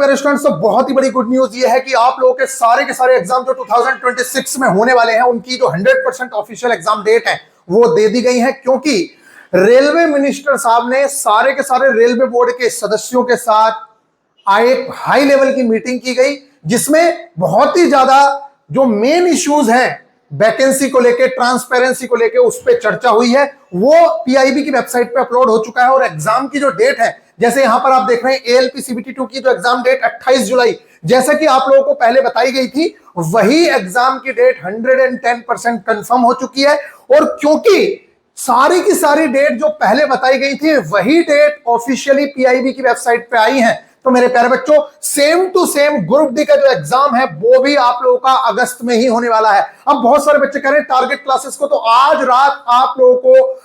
मेरे स्टूडेंट्स, तो बहुत ही बड़ी गुड न्यूज ये है कि आप लोगों के सारे एग्जाम जो 2026 में होने वाले हैं उनकी जो 100% ऑफिशियल एग्जाम डेट है वो दे दी गई है, क्योंकि रेलवे मिनिस्टर साहब ने सारे के सारे रेलवे बोर्ड के सदस्यों के साथ एक हाई लेवल की मीटिंग की गई, जिसमें बहुत ही ज्यादा जो मेन इश्यूज हैं वैकेंसी को लेके, ट्रांसपेरेंसी को लेके, उस पर चर्चा हुई है। वो पीआईबी की वेबसाइट पे अपलोड हो चुका है। और एग्जाम की जो डेट है, जैसे यहां पर आप देख रहे हैं एएलपी सीबीटी 2 की जो एग्जाम डेट 28 जुलाई, जैसा कि आप लोगों को पहले बताई गई थी, वही एग्जाम की डेट 110% कंफर्म हो चुकी है। और क्योंकि सारी की सारी डेट जो पहले बताई गई थी वही डेट ऑफिशियली पीआईबी की वेबसाइट पे आई है, तो मेरे प्यारे बच्चों same to same group D का जो एग्जाम है वो भी आप लोगों का अगस्त में ही होने वाला है। अब बहुत सारे बच्चे कह रहे हैं टारगेट क्लासेस को, तो आज रात आप लोगों को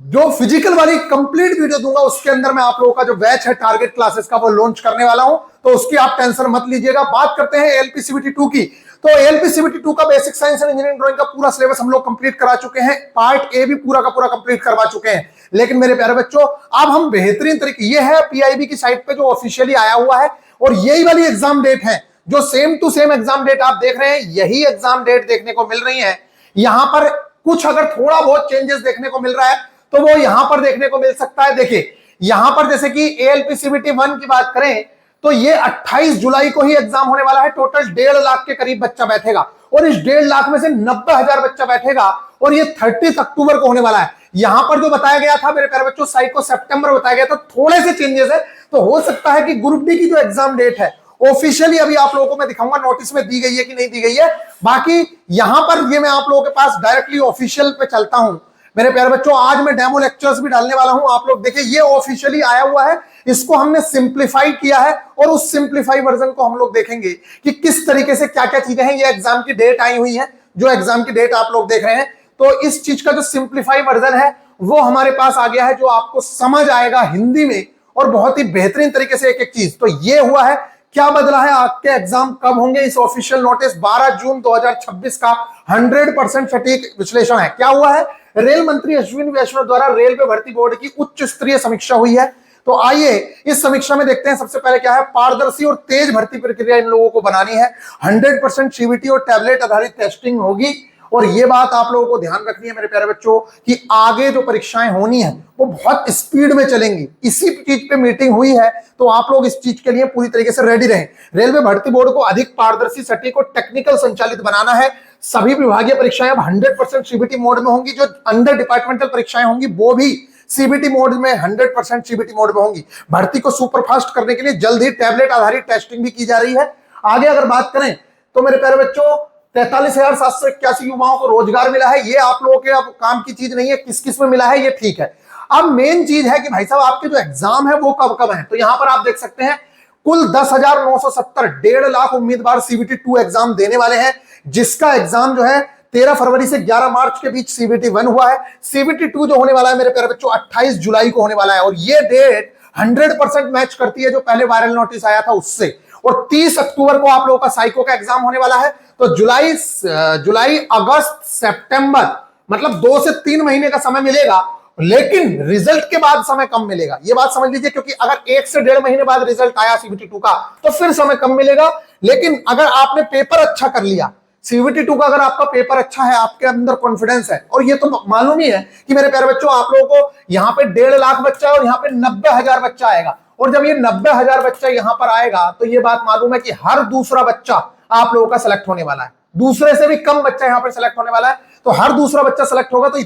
जो फिजिकल वाली कंप्लीट वीडियो दूंगा उसके अंदर मैं आप लोगों का जो बैच है टारगेट क्लासेस का वो लॉन्च करने वाला हूं, तो उसकी आप टेंशन मत लीजिएगा। बात करते हैं एलपीसीबीटी 2 की, तो एलपीसीबीटी 2 का basic science and engineering drawing का पूरा सिलेबस हम लोग कंप्लीट करा चुके हैं, पार्ट ए भी पूरा का पूरा कंप्लीट करवा चुके हैं। लेकिन मेरे प्यारे बच्चों अब हम बेहतरीन तरीके, ये है पीआईबी की साइट पे जो ऑफिशियली आया हुआ है, और यही वाली एग्जाम डेट है जो same to same exam date आप देख रहे हैं, यही एग्जाम डेट देखने को मिल रही है। यहां पर कुछ अगर थोड़ा बहुत चेंजेस देखने को मिल रहा है तो वो यहां पर देखने को मिल सकता है। देखिए यहां पर जैसे कि एएलपीसीबीटी 1 की बात करें तो ये 28 जुलाई को ही एग्जाम होने वाला है। टोटल 1.5 लाख के करीब बच्चा बैठेगा, और इस 1.5 लाख में से 90,000 बच्चा बैठेगा, और ये 30 अक्टूबर को होने वाला है। यहां पर जो बताया गया था मेरे प्यारे बच्चों, साइट को सितंबर बताया गया था, थोड़े से चेंजेस है, तो हो सकता है कि ग्रुप डी की जो एग्जाम डेट है ऑफिशियली अभी आप लोगों को मैं दिखाऊंगा नोटिस में दी गई है कि नहीं दी गई है। बाकी यहां पर ये मैं आप लोगों के पास डायरेक्टली ऑफिशियल पे चलता हूं। मेरे प्यारे बच्चों आज मैं डेमो लेक्चर्स भी डालने वाला हूं, आप लोग देखिए ये ऑफिशियली आया हुआ है, इसको हमने सिंप्लीफाई किया है, और उस सिंप्लीफाई वर्जन को हम लोग देखेंगे कि किस तरीके से क्या क्या चीजें हैं। ये एग्जाम की डेट आई हुई है, जो एग्जाम की डेट आप लोग देख रहे हैं, तो इस चीज का जो सिंप्लीफाई वर्जन है वो हमारे पास आ गया है, जो आपको समझ आएगा हिंदी में और बहुत ही बेहतरीन तरीके से एक एक चीज। तो ये हुआ है, क्या बदला है, आपके एग्जाम कब होंगे, इस ऑफिशियल नोटिस 12 जून 2026 का 100% सटीक विश्लेषण है। क्या हुआ है, रेल मंत्री अश्विनी वैष्णव द्वारा रेलवे भर्ती बोर्ड की उच्च स्तरीय समीक्षा हुई है। तो आइए इस समीक्षा में देखते हैं सबसे पहले क्या है। पारदर्शी और तेज भर्ती प्रक्रिया इन लोगों को बनानी है, 100% सीबीटी और टैबलेट आधारित टेस्टिंग होगी। और ये बात आप लोगों को ध्यान रखनी है मेरे प्यारे बच्चों कि आगे जो परीक्षाएं होनी है वो बहुत स्पीड में चलेंगी। इसी चीज पे मीटिंग हुई है, तो आप लोग इस चीज के लिए पूरी तरीके से रेडी रहें। रेलवे भर्ती बोर्ड को अधिक पारदर्शी, सटीक और टेक्निकल संचालित बनाना है। सभी विभागीय परीक्षाएं अब 100% सीबीटी मोड में होंगी। जो अंडर डिपार्टमेंटल परीक्षाएं होंगी वो भी सीबीटी मोड में 100% सीबीटी मोड में होंगी। भर्ती को सुपरफास्ट करने के लिए जल्द ही टैबलेट आधारित टेस्टिंग भी की जा रही है। आगे अगर बात करें तो मेरे प्यारे बच्चों 43,781 युवाओं को रोजगार मिला है। ये आप लोगों के अब काम की चीज नहीं है, किस किस में मिला है ये ठीक है। अब मेन चीज है कि भाई साहब आपके जो एग्जाम है वो कब कब है। तो यहां पर आप देख सकते हैं कुल 10,970, 1.5 लाख उम्मीदवार सीबीटी 2 एग्जाम देने वाले हैं, जिसका एग्जाम जो है 13 फरवरी से 11 मार्च के बीच सीबीटी 1 हुआ है। सीबीटी 2 जो होने वाला है मेरे प्यारे बच्चों 28 जुलाई को होने वाला है, और ये डेट 100% मैच करती है जो पहले वायरल नोटिस आया था उससे। और 30 अक्टूबर को आप लोगों का साइको का एग्जाम होने वाला है। तो जुलाई अगस्त सितंबर मतलब 2 से 3 महीने का समय मिलेगा, लेकिन रिजल्ट के बाद समय कम मिलेगा। ये बात समझ लीजिए, क्योंकि अगर 1 से 1.5 महीने बाद रिजल्ट आया सीबीटी 2 का तो फिर समय कम मिलेगा। लेकिन अगर आपने पेपर अच्छा कर लिया सीबीटी 2 का, अगर आपका पेपर अच्छा है, आपके अंदर कॉन्फिडेंस है, और ये तो मालूम ही है कि मेरे प्यारे बच्चों आप लोगों को यहाँ पे 1.5 लाख बच्चा और यहाँ पे 90,000 बच्चा आएगा। और जब ये 90,000 बच्चा यहां पर आएगा तो ये बात मालूम है कि हर दूसरा बच्चा आप लोगों का सिलेक्ट होने वाला है, दूसरे से भी कम बच्चा यहां पर सिलेक्ट होने वाला है। तो हर दूसरा बच्चा सिलेक्ट होगा। तो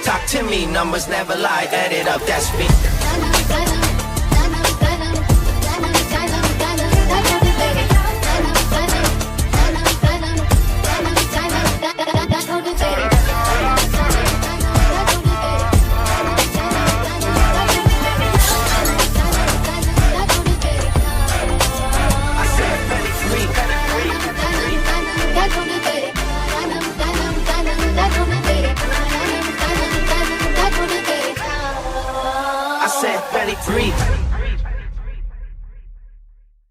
Talk to me, numbers never lie, add it up, that's me.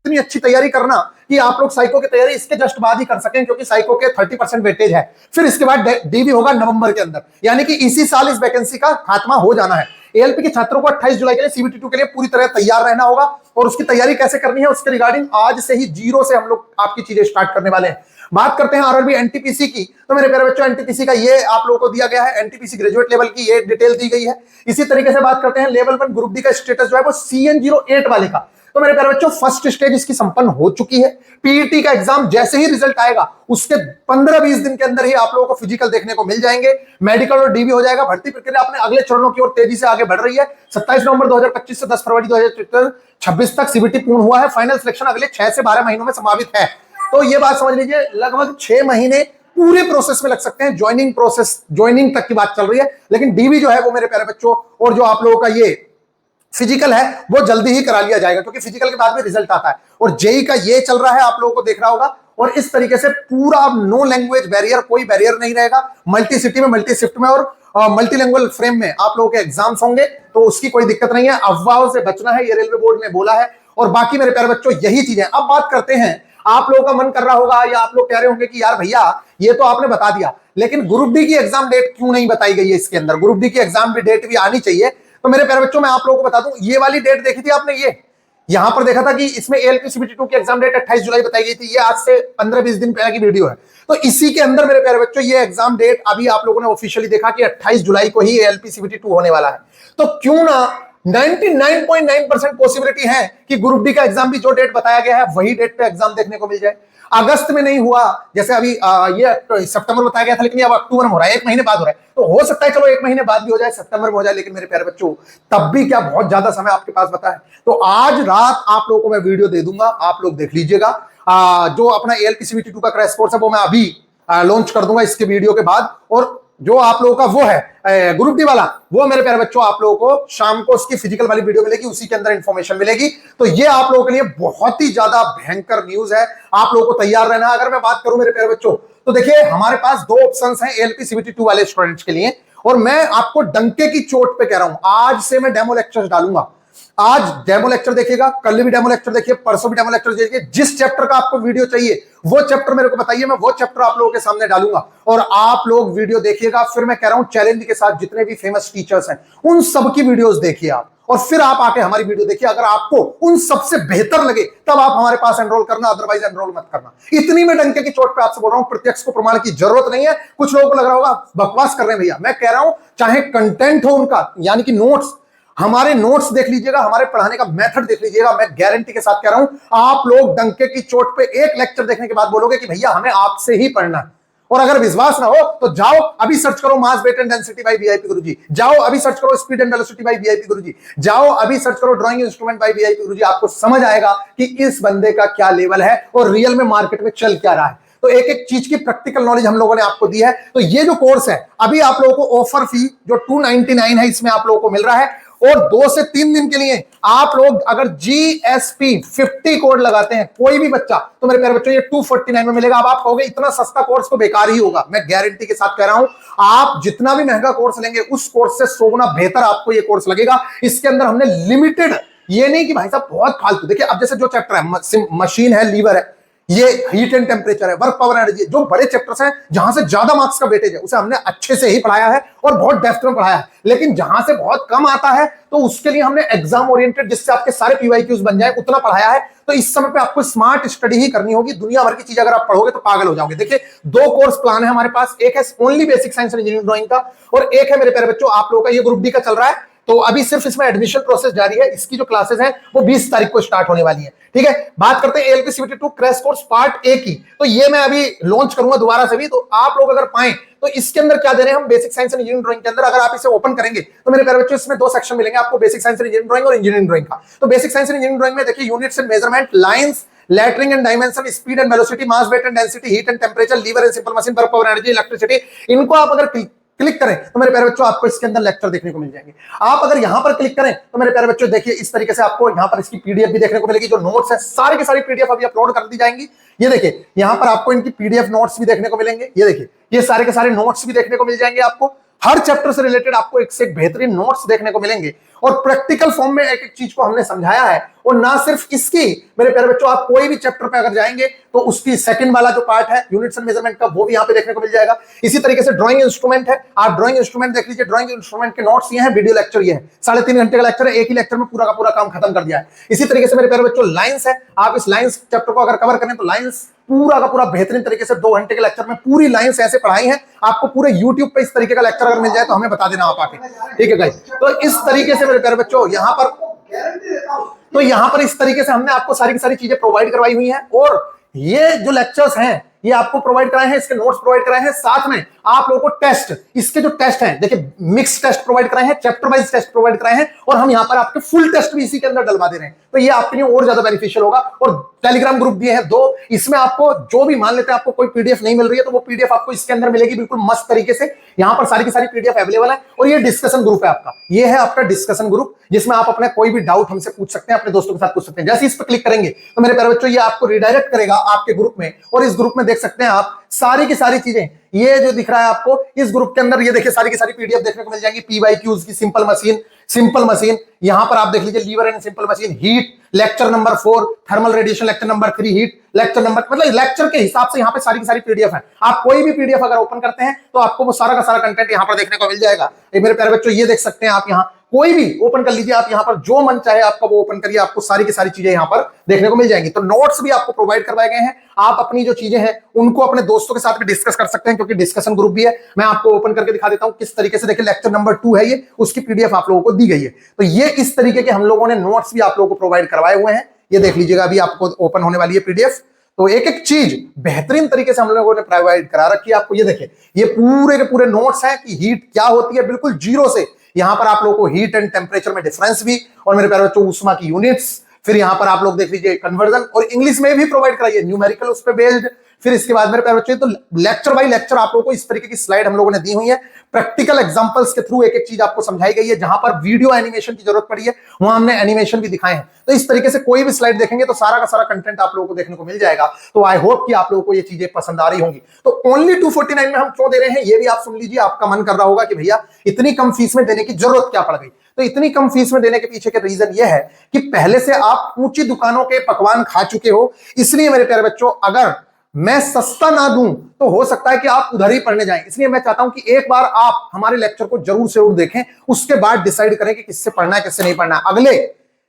इतनी अच्छी तैयारी करना कि आप लोग साइको की तैयारी इसके जस्ट बाद ही कर सकें, क्योंकि साइको के 30% वेटेज है। फिर इसके बाद डीवी होगा नवंबर के अंदर, यानी कि इसी साल इस वैकेंसी का खात्मा हो जाना है। एएलपी के छात्रों को 28 जुलाई के लिए सीबीटी 2 के लिए पूरी तरह तैयार रहना होगा, और उसकी तैयारी कैसे करनी है उसके रिगार्डिंग आज से ही जीरो से हम लोग आपकी चीजें स्टार्ट करने वाले हैं। बात करते हैं आरआरबी एनटीपीसी की, तो मेरे प्यारे बच्चों एनटीपीसी का ये आप लोगों को दिया गया है, एनटीपीसी ग्रेजुएट लेवल की ये डिटेल दी गई है। इसी तरीके से बात करते हैं लेवल 1 ग्रुप डी का स्टेटस जो है वो CN08 वाले का, तो मेरे प्यारे बच्चों फर्स्ट स्टेज इसकी संपन्न हो चुकी है। पीईटी का एग्जाम जैसे ही रिजल्ट आएगा उसके 15-20 दिन के अंदर ही आप लोगों को फिजिकल देखने को मिल जाएंगे, मेडिकल और डीवी हो जाएगा। भर्ती प्रक्रिया अपने अगले चरणों की ओर तेजी से आगे बढ़ रही है। 27 नवंबर 2025 से 10 फरवरी 2026 तक सीबीटी पूर्ण हुआ है। फाइनल सिलेक्शन अगले 6 से 12 महीनों में समापित है। तो ये बात समझ लीजिए, लगभग 6 महीने पूरे प्रोसेस में लग सकते हैं। ज्वाइनिंग तक की बात चल रही है, लेकिन डीवी जो है वो मेरे प्यारे बच्चों और जो आप लोगों का ये फिजिकल है वो जल्दी ही करा लिया जाएगा, क्योंकि फिजिकल के बाद में रिजल्ट आता है। और जेई का ये चल रहा है, आप लोगों को देख रहा होगा। और इस तरीके से पूरा नो लैंग्वेज बैरियर, कोई बैरियर नहीं रहेगा। मल्टी सिटी में, मल्टी शिफ्ट में और मल्टीलैंग्वेज फ्रेम में आप लोगों के एग्जाम्स होंगे, तो उसकी कोई दिक्कत नहीं है। अफवाहों से बचना है, ये रेलवे बोर्ड ने बोला है। और बाकी मेरे प्यारे बच्चों यही चीजें। अब बात करते हैं, आप लोगों का मन कर रहा होगा या आप लोग कह रहे होंगे कि यार भैया ये तो आपने बता दिया, लेकिन ग्रुप डी की एग्जाम डेट क्यों नहीं बताई गई है इसके अंदर? ग्रुप डी की एग्जाम भी डेट भी आनी चाहिए। तो मेरे प्यारे बच्चों मैं आप लोगों को बता दूं, ये वाली डेट देखी थी आपने, ये यहां पर देखा था कि इसमें एएलपी सीबीटी 2 की एग्जाम डेट 28 जुलाई बताई गई थी। ये आज से 15-20 दिन पहले की वीडियो है। तो इसी के अंदर मेरे प्यारे बच्चों ये एग्जाम डेट अभी आप लोगों ने ऑफिशियली देखा कि 28 जुलाई को ही एएलपी सीबीटी 2 होने वाला है। तो क्यों ना 99.9% पॉसिबिलिटी है कि ग्रुप डी का एग्जाम भी जो डेट बताया गया है वही डेट पे एग्जाम देखने को मिल जाए। अगस्त में नहीं हुआ, जैसे अभी ये सितंबर बताया गया था, लेकिन ये अब अक्टूबर में हो रहा है, 1 महीने बाद हो रहा है। तो हो सकता है चलो 1 महीने बाद भी हो जाए, सितंबर में हो जाए, लेकिन मेरे प्यारे बच्चों तब भी क्या बहुत ज्यादा समय आपके पास बता है। तो आज रात आप लोगों को मैं वीडियो दे दूंगा, आप लोग देख लीजिएगा। जो अपना एएलपी सीबीटी 2 का क्रैश कोर्स है वो मैं अभी लॉन्च कर दूंगा इसके वीडियो के बाद। और जो आप लोगों का वो है ग्रुप डी वाला, वो मेरे प्यारे बच्चों आप लोगों को शाम को उसकी फिजिकल वाली वीडियो मिलेगी, उसी के अंदर इंफॉर्मेशन मिलेगी। तो ये आप लोगों के लिए बहुत ही ज्यादा भयंकर न्यूज है, आप लोगों को तैयार रहना। अगर मैं बात करूं मेरे प्यारे बच्चों, तो देखिए हमारे पास 2 ऑप्शंस हैं एएलपी सीबीटी 2 वाले स्टूडेंट्स के लिए, और मैं आपको डंके की चोट पे कह रहा हूं, आज से मैं डेमो लेक्चर डालूंगा। आज डेमो लेक्चर देखिएगा, कल भी डेमो लेक्चर देखिए, परसों भी डेमो लेक्चर देखिए। जिस चैप्टर का आपको वीडियो चाहिए वो चैप्टर मेरे को बताइए, मैं वो चैप्टर आप लोगों के सामने डालूंगा और आप लोग वीडियो देखिएगा। फिर मैं कह रहा हूं चैलेंज के साथ जितने भी फेमस टीचर्स हैं उन सबकी वीडियोस देखिए आप, और फिर आप आके हमारी वीडियो देखिए। अगर आपको उन सबसे बेहतर लगे तब आप हमारे पास एनरोल करना, अदरवाइज एनरोल मत करना। इतनी में डंके की चोट पे आपसे बोल रहा हूं, प्रत्यक्ष को प्रमाण की जरूरत नहीं है। कुछ लोगों को लग रहा होगा बकवास कर रहे हैं भैया, मैं कह रहा हूं चाहे कंटेंट हो उनका, यानी कि नोट्स, हमारे नोट्स देख लीजिएगा, हमारे पढ़ाने का मेथड देख लीजिएगा। मैं गारंटी के साथ कह रहा हूं आप लोग डंके की चोट पे एक लेक्चर देखने के बाद बोलोगे कि भैया हमें आपसे ही पढ़ना है। और अगर विश्वास ना हो तो जाओ अभी सर्च करो mass weight and density by VIP Guruji, जाओ अभी सर्च करो speed and velocity by VIP Guruji, जाओ अभी सर्च करो drawing instrument by VIP Guruji. आपको समझ आएगा कि इस बंदे का क्या लेवल है और रियल में मार्केट में चल क्या रहा है। तो एक एक चीज की प्रैक्टिकल नॉलेज हम लोगों ने आपको दी है। तो ये जो कोर्स है अभी आप लोगों को ऑफर फी जो 299 है इसमें आप लोगों को मिल रहा है, और 2 से 3 दिन के लिए आप लोग अगर GSP 50 कोड लगाते हैं कोई भी बच्चा, तो मेरे प्यारे बच्चों ये 249 में मिलेगा। अब आप कहोगे इतना सस्ता कोर्स तो बेकार ही होगा, मैं गारंटी के साथ कह रहा हूं आप जितना भी महंगा कोर्स लेंगे उस कोर्स से 100 गुना बेहतर आपको ये कोर्स लगेगा। इसके अंदर हमने लिमिटेड, ये नहीं कि भाई साहब बहुत फालतू, देखिए अब जैसे जो चैप्टर है मशीन है, लीवर है, ये हीट एंड टेम्परेचर है, वर्क पावर एनर्जी, जो बड़े चैप्टर्स हैं जहां से ज्यादा मार्क्स का वेटेज है उसे हमने अच्छे से ही पढ़ाया है और बहुत डेप्थ में पढ़ाया है। लेकिन जहां से बहुत कम आता है तो उसके लिए हमने एग्जाम ओरिएंटेड, जिससे आपके सारे पीवाईक्यूज बन जाए, उतना पढ़ाया है। तो इस समय पे आपको स्मार्ट स्टडी ही करनी होगी, दुनिया भर की चीज अगर आप पढ़ोगे तो पागल हो जाओगे। देखिए 2 कोर्स प्लान है हमारे पास, एक है only basic science and engineering drawing का, और एक है मेरे प्यारे बच्चों आप लोगों का ये ग्रुप डी का चल रहा है। तो अभी सिर्फ इसमें एडमिशन प्रोसेस जारी है, इसकी जो क्लासेस हैं वो 20 तारीख को स्टार्ट होने वाली है। ठीक है, बात करते हैं ALP CBT 2 crash course part A की। तो ये मैं अभी लॉन्च करूंगा दोबारा से भी, तो आप लोग अगर पाएं तो इसके अंदर क्या दे रहे हैं हम, basic science and engineering drawing के अंदर अगर आप इसे ओपन करेंगे तो मेरे प्यारे बच्चों इसमें 2 सेक्शन मिलेंगे आपको, basic science and engineering drawing और इंजीनियरिंग ड्राइंग का। तो basic science and engineering drawing में देखिए units and measurement, lines, lettering and dimension, speed and velocity, mass weight and density, heat and temperature, lever and simple machine, work power energy, electricity, इनको आप अगर click करें तो मेरे प्यारे बच्चों आपको इसके अंदर लेक्चर देखने को मिल जाएंगे। आप अगर यहां पर क्लिक करें तो मेरे प्यारे बच्चों देखिए इस तरीके से आपको यहां पर इसकी पीडीएफ भी देखने को मिलेगी। जो नोट्स है सारी की सारी पीडीएफ अभी अपलोड कर दी जाएंगी। ये देखिए यहां पर आपको इनकी पीडीएफ नोट्स भी देखने को मिलेंगे। ये देखिए ये सारे के सारे नोट्स भी देखने को मिल जाएंगे आपको, हर चैप्टर से रिलेटेड आपको एक से एक बेहतरीन नोट्स देखने को मिलेंगे। और प्रैक्टिकल फॉर्म में एक एक चीज को हमने समझाया है। और ना सिर्फ इसकी मेरे प्यारे बच्चों, आप कोई भी चैप्टर पे अगर जाएंगे तो उसकी सेकंड वाला जो पार्ट है यूनिट्स एंड मेजरमेंट का, वो भी यहाँ पे देखने को मिल जाएगा। इसी तरीके से ड्राइंग इंस्ट्रूमेंट है, आप ड्राइंग इंस्ट्रूमेंट देख लीजिए। ड्राइंग इंस्ट्रूमेंट के नोट्स ये हैं, वीडियो लेक्चर ये है, 3.5 घंटे का लेक्चर है, एक ही लेक्चर में पूरा का पूरा काम खत्म कर दिया है। इसी तरीके से मेरे प्यारे बच्चों लाइंस है, आप इस लाइंस चैप्टर को अगर कवर करें तो लाइंस पूरा का पूरा बेहतरीन तरीके से 2 घंटे के लेक्चर में पूरी लाइंस ऐसे पढ़ाई है। आपको पूरे YouTube पे इस तरीके का लेक्चर अगर मिल जाए तो हमें बता देना आप आके, ठीक है गाइस। तो इस तरीके से मेरे प्यारे बच्चों यहाँ पर इस तरीके से हमने आपको सारी की सारी चीजें प्रोवाइड करवाई हुई हैं। और ये जो लेक्चर्स हैं ये आपको प्रोवाइड कराए हैं, इसके नोट्स प्रोवाइड कराए हैं, साथ में आप लोगों को टेस्ट, इसके जो टेस्ट हैं देखिए, मिक्स टेस्ट प्रोवाइड कराए हैं, चैप्टर वाइज टेस्ट प्रोवाइड कराए हैं, और हम यहां पर आपके फुल टेस्ट भी इसी के अंदर डलवा दे रहे हैं। तो ये आपके लिए और ज्यादा बेनिफिशियल होगा। और टेलीग्राम ग्रुप दिए हैं 2, इसमें आपको जो भी मान लेते हैं आपको कोई पीडीएफ नहीं मिल रही है तो वो पीडीएफ आपको इसके अंदर मिलेगी बिल्कुल मस्त तरीके से। यहां पर सारी की सारी पीडीएफ अवेलेबल है। और ये डिस्कशन ग्रुप है आपका, ये है आपका डिस्कशन ग्रुप, जिसमें आप अपने कोई भी डाउट हमसे पूछ सकते हैं, अपने दोस्तों के साथ पूछ सकते हैं। जैसे इस पर क्लिक करेंगे तो मेरे प्यारे बच्चों ये आपको रिडायरेक्ट करेगा आपके ग्रुप में, और इस ग्रुप में देख सकते हैं आप सारी की सारी चीजें, ये जो दिख रहा है आपको इस ग्रुप के अंदर, ये देखिए सारी की सारी पीडीएफ देखने को मिल जाएंगी। पीवाईक्यूज की सिंपल मशीन यहां पर आप देख लीजिए, lever and simple machine, heat lecture number 4, thermal radiation lecture number 3, heat lecture number, मतलब लेक्चर के हिसाब से यहां पे सारी की सारी पीडीएफ है। आप कोई भी पीडीएफ अगर ओपन करते हैं तो आपको वो सारा का सारा कंटेंट यहां पर देखने को मिल जाएगा। मेरे प्यारे बच्चों ये देख सकते हैं आप, यहां कोई भी ओपन कर लीजिए आप, यहां पर जो मन चाहे आपका वो ओपन करिए, आपको सारी की सारी चीजें यहां पर देखने को मिल जाएंगी। तो नोट्स भी आपको प्रोवाइड करवाए गए हैं, आप अपनी जो चीजें हैं उनको अपने दोस्तों के साथ भी डिस्कस कर सकते हैं, क्योंकि डिस्कशन ग्रुप भी है। मैं आपको ओपन करके दिखा देता हूं किस तरीके से। देखिए लेक्चर नंबर 2 है ये, उसकी पीडीएफ आप लोगों को दी गई है। तो ये इस तरीके के हम लोगों ने नोट्स भी आप लोगों को प्रोवाइड करवाए हुए हैं। ये देख लीजिएगा, अभी आपको ओपन होने वाली है पीडीएफ। तो एक एक चीज बेहतरीन तरीके से हम लोगों ने प्रोवाइड करा रखी है आपको। ये देखिए, ये पूरे के पूरे नोट्स हैं कि हीट क्या होती है, बिल्कुल जीरो से। यहां पर आप लोगों को हीट एंड टेम्परेचर में डिफरेंस भी, और मेरे प्यारे बच्चों ऊष्मा की यूनिट्स, फिर यहां पर आप लोग देख लीजिए कन्वर्जन, और इंग्लिश में भी प्रोवाइड कराइए, न्यूमेरिकल उस पर बेस्ड। फिर इसके बाद मेरे प्यारे बच्चों, तो लेक्चर बाय लेक्चर आप लोगों को इस तरीके की स्लाइड हम लोगों ने दी हुई है। प्रैक्टिकल एग्जांपल्स के थ्रू एक एक चीज आपको समझाई गई है। जहां पर वीडियो एनिमेशन की जरूरत पड़ी है वहां हमने एनिमेशन भी दिखाए हैं। तो इस तरीके से कोई भी स्लाइड देखेंगे तो सारा का सारा कंटेंट आप लोगों को देखने को मिल जाएगा। तो आई होप कि आप लोगों को ये चीजें पसंद आ रही होंगी। तो ओनली 249 में हम क्यों दे रहे हैं ये भी आप सुन लीजिए। आपका मन कर रहा होगा कि भैया इतनी कम फीस में देने की जरूरत क्या पड़ गई। तो इतनी कम फीस में देने के पीछे का रीजन ये है कि पहले से आप ऊंची दुकानों के पकवान खा चुके हो। इसलिए मेरे प्यारे बच्चों, अगर मैं सस्ता ना दूं तो हो सकता है कि आप उधर ही पढ़ने जाएं। इसलिए मैं चाहता हूं कि एक बार आप हमारे लेक्चर को जरूर से जरूर देखें, उसके बाद डिसाइड करें कि किससे पढ़ना है किससे नहीं पढ़ना है। अगले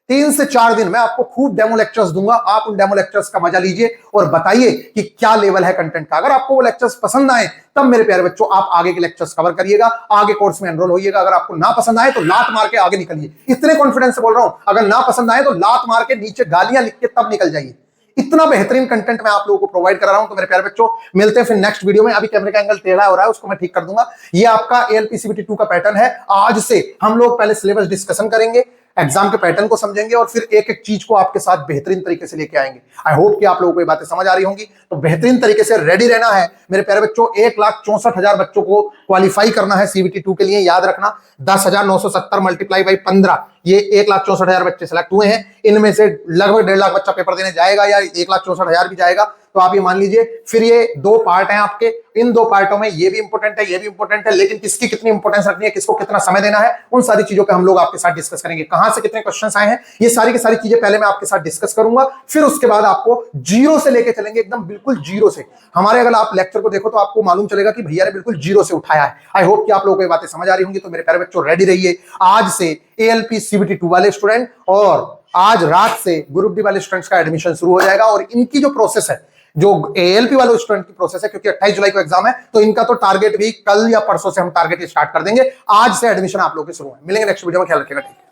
3 से 4 दिन मैं आपको खूब डेमो लेक्चर्स दूंगा, आप उन डेमो लेक्चर्स का मजा लीजिए और बताइए कि क्या लेवल है कंटेंट का। अगर आपको वो लेक्चर्स पसंद आए तब मेरे प्यारे बच्चों आप आगे के लेक्चर्स कवर करिएगा, आगे कोर्स में एनरोल होइएगा। अगर आपको ना पसंद आए तो लात मार के आगे निकलिए। इतने कॉन्फिडेंस से बोल रहा हूं, अगर ना पसंद आए तो लात मार के नीचे गालियां लिख के तब निकल जाइए। इतना बेहतरीन कंटेंट मैं आप लोगों को प्रोवाइड कर रहा हूं। तो मेरे प्यारे बच्चों मिलते हैं फिर नेक्स्ट वीडियो में। अभी कैमरे का एंगल टेढ़ा हो रहा है, उसको मैं ठीक कर दूंगा। ये आपका ALP CBT 2 का पैटर्न है। आज से हम लोग पहले सिलेबस डिस्कशन करेंगे, एग्जाम के पैटर्न को समझेंगे और फिर एक एक चीज को आपके साथ बेहतरीन तरीके से लेके आएंगे। आई होप कि आप लोगों को ये बातें समझ आ रही होंगी। तो बेहतरीन तरीके से रेडी रहना है मेरे प्यारे बच्चों। 1,64,000 बच्चों को क्वालिफाई करना है CBT 2 के लिए। याद रखना 10,970 मल्टीप्लाई बाई 15, ये 1,64,000 बच्चे सिलेक्ट हुए हैं। इनमें से लगभग 1.5 लाख बच्चा पेपर देने जाएगा या 1,64,000 भी जाएगा। तो आप ये मान लीजिए। फिर ये 2 पार्ट हैं आपके, इन 2 पार्टों में ये भी इंपॉर्टेंट है, ये भी इंपॉर्टेंट है, लेकिन किसकी कितनी इंपॉर्टेंस रखनी है, किसको कितना समय देना है, उन सारी चीजों पे हम लोग आपके साथ डिस्कस करेंगे। कहां से कितने क्वेश्चंस आए हैं, ये सारी की सारी चीजें पहले मैं आपके साथ डिस्कस करूंगा। फिर उसके बाद आपको जीरो से लेके चलेंगे, एकदम बिल्कुल जीरो से। हमारे अगर आप लेक्चर को देखो तो आपको मालूम चलेगा कि भैया ने बिल्कुल जीरो से उठाया है। आई होप कि आप लोगों को ये बातें समझ आ रही होंगी। तो मेरे प्यारे बच्चों रेडी रहिए। आज से ALP CBT 2 वाले स्टूडेंट और आज रात से ग्रुप डी वाले स्टूडेंट्स का एडमिशन शुरू हो जाएगा। और इनकी जो प्रोसेस है, जो ALP वाले स्टूडेंट की प्रोसेस है, क्योंकि 28 जुलाई को एग्जाम है, तो इनका तो टारगेट भी कल या परसों से हम टारगेट स्टार्ट कर देंगे। आज से एडमिशन आप लोगों के शुरू है। मिलेंगे नेक्स्ट वीडियो में, ख्याल रखिएगा। ठीक।